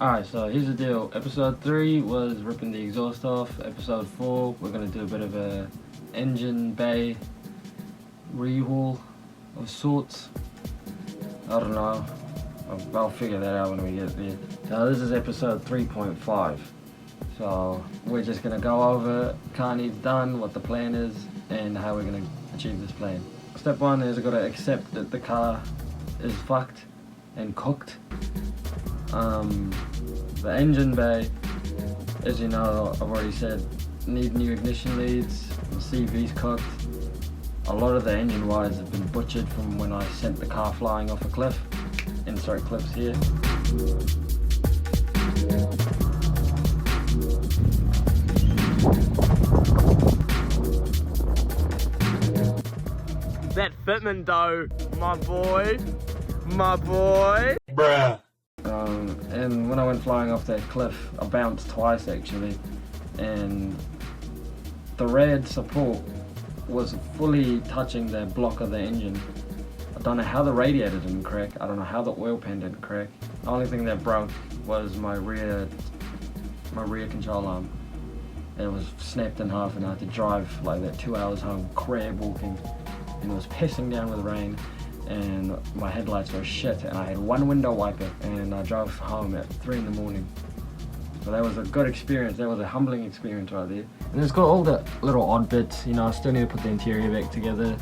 Alright, so here's the deal. Episode 3 was ripping the exhaust off. Episode 4, we're going to do a bit of a engine bay rehaul of sorts. I don't know. I'll figure that out when we get there. So this is episode 3.5. So we're just going to go over car needs done, what the plan is, and how we're going to achieve this plan. Step 1 is I've got to accept that the car is fucked and cooked. The engine bay, as you know, I've already said, need new ignition leads, the CV's cooked. A lot of the engine wires have been butchered from when I sent the car flying off a cliff. Insert clips here. That fitment dough, my boy. Bruh. And when I went flying off that cliff, I bounced twice actually, and the red support was fully touching the block of the engine. I don't know how the radiator didn't crack, I don't know how the oil pan didn't crack. The only thing that broke was my rear control arm. It was snapped in half and I had to drive like that 2 hours home, crab walking, and it was pissing down with rain. And my headlights were shit, and I had one window wiper, and I drove home at 3 in the morning. So that was a good experience. That was a humbling experience right there. And it's got all the little odd bits, you know. I still need to put the interior back together,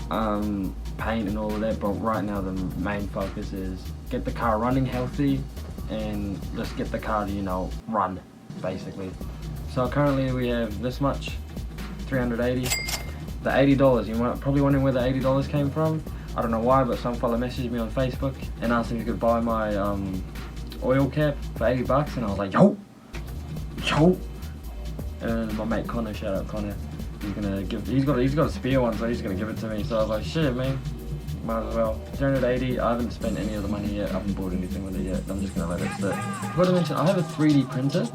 paint and all of that. But right now the main focus is get the car running healthy, and just get the car to, you know, run basically. So currently we have this much, 380. The $80. You're probably wondering where the $80 came from. I don't know why, but some fella messaged me on Facebook and asked if he could buy my oil cap for $80, and I was like, yo. And my mate Connor, shout out Connor, he's got a spare one, so he's gonna give it to me. So I was like, shit, man, might as well. 380. I haven't spent any of the money yet. I haven't bought anything with it yet. I'm just gonna let it sit. I forgot to mention, I have a 3D printer.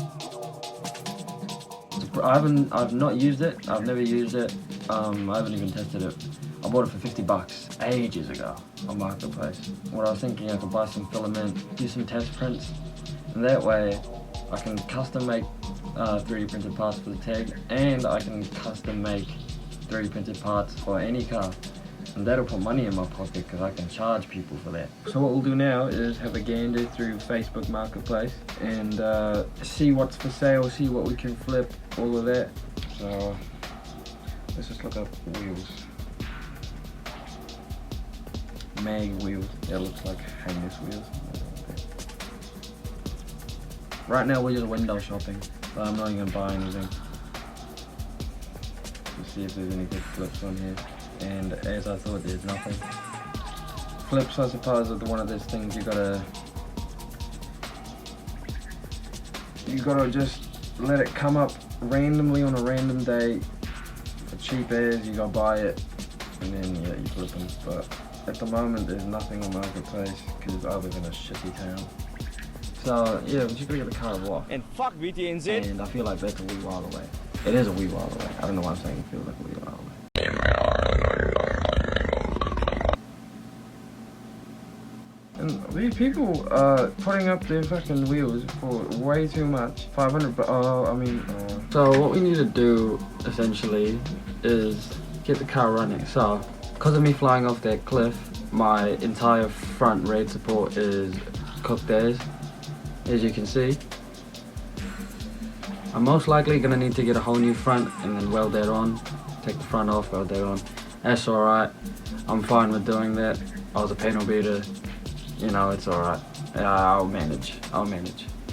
I've not used it. I've never used it. I haven't even tested it. I bought it for $50 ages ago on Marketplace. What I was thinking, I could buy some filament, do some test prints, and that way I can custom make 3D printed parts for the tag, and I can custom make 3D printed parts for any car. And that'll put money in my pocket because I can charge people for that. So what we'll do now is have a gander through Facebook Marketplace and see what's for sale, see what we can flip, all of that. So let's just look up wheels. Mag wheels. That looks like hangers wheels. Right now we're just window shopping, but I'm not even gonna buy anything. Let's see if there's any good flips on here. And as I thought, there's nothing. Flips, I suppose, are one of those things you gotta just let it come up randomly on a random day for cheap as. You go buy it and then yeah, you flip them. But at the moment there's nothing on Marketplace because I live in a shitty town. So yeah, we're just gonna get the car washed. And fuck VTNZ. And I feel like that's a wee while away. It is a wee while away. I don't know why I'm saying it feels like a wee while away. And these people are putting up their fucking wheels for way too much. 500, but So what we need to do essentially is get the car running. So because of me flying off that cliff, my entire front raid support is cooked as you can see. I'm most likely gonna need to get a whole new front and then weld that on. Take the front off, weld that on. That's alright. I'm fine with doing that. I was a panel beater. You know, it's alright. I'll manage.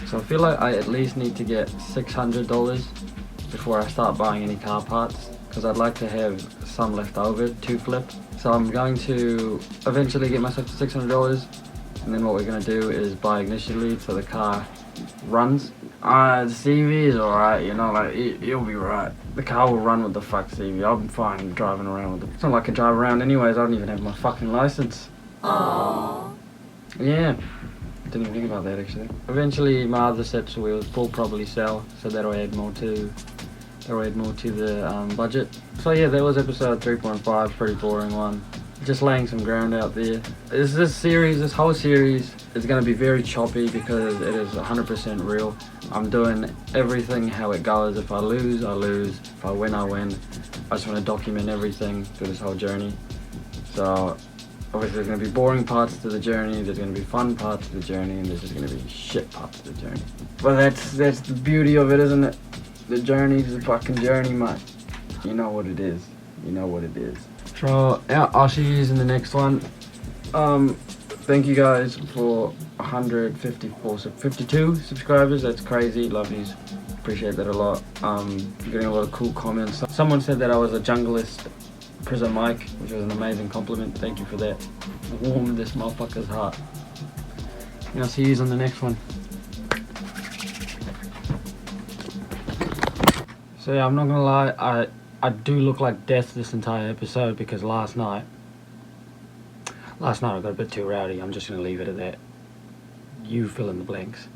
So I feel like I at least need to get $600 before I start buying any car parts, because I'd like to have some left over to flip. So I'm going to eventually get myself to $600, and then what we're going to do is buy ignition leads so the car runs. The CV is alright, you know, like it'll be right. The car will run with the fuck CV. I'm fine driving around with it. It's not like I drive around anyways. I don't even have my fucking license. Aww. Yeah, didn't even think about that actually. Eventually my other sets of wheels will probably sell, so that'll add more to the budget. So yeah, that was episode 3.5, pretty boring one. just laying some ground out there. This whole series is going to be very choppy because it is 100% real. I'm doing everything how it goes. If I lose, I lose. If I win, I win. I just want to document everything through this whole journey. So obviously there's going to be boring parts to the journey, there's going to be fun parts to the journey, and there's just going to be shit parts to the journey. But that's the beauty of it, isn't it? The journey's a fucking journey, mate. You know what it is. You know what it is. So yeah, I'll see you in the next one. Thank you guys for 52 subscribers. That's crazy. Love yous. Appreciate that a lot. Getting a lot of cool comments. Someone said that I was a junglist prison mic, which was an amazing compliment. Thank you for that. Warmed this motherfucker's heart. And I'll see you on the next one. So yeah, I'm not gonna lie, I do look like death this entire episode because last night I got a bit too rowdy. I'm just gonna leave it at that. You fill in the blanks.